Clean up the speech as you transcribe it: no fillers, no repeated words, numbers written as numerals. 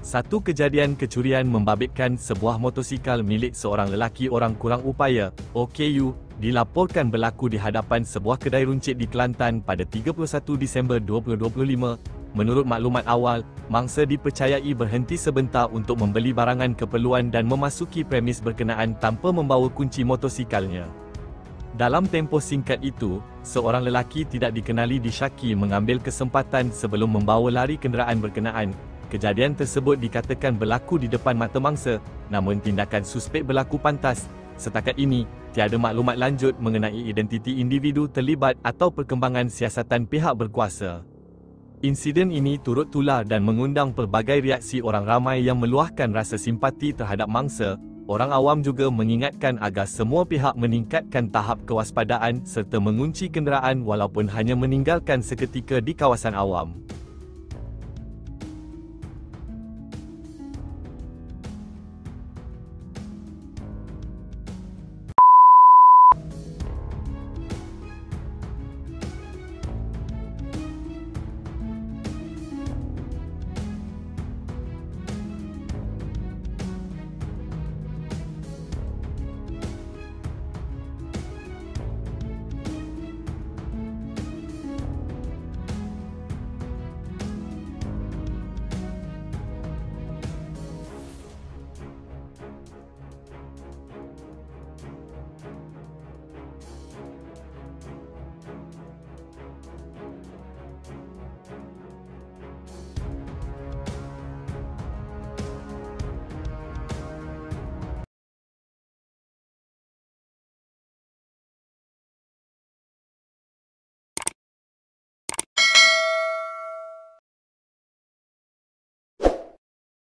Satu kejadian kecurian membabitkan sebuah motosikal milik seorang lelaki orang kurang upaya, OKU, dilaporkan berlaku di hadapan sebuah kedai runcit di Kelantan pada 31 Disember 2025. Menurut maklumat awal, mangsa dipercayai berhenti sebentar untuk membeli barangan keperluan dan memasuki premis berkenaan tanpa membawa kunci motosikalnya. Dalam tempoh singkat itu, seorang lelaki tidak dikenali disyaki mengambil kesempatan sebelum membawa lari kenderaan berkenaan. Kejadian tersebut dikatakan berlaku di depan mata mangsa, namun tindakan suspek berlaku pantas. Setakat ini, tiada maklumat lanjut mengenai identiti individu terlibat atau perkembangan siasatan pihak berkuasa. Insiden ini turut tular dan mengundang pelbagai reaksi orang ramai yang meluahkan rasa simpati terhadap mangsa. Orang awam juga mengingatkan agar semua pihak meningkatkan tahap kewaspadaan serta mengunci kenderaan walaupun hanya meninggalkan seketika di kawasan awam.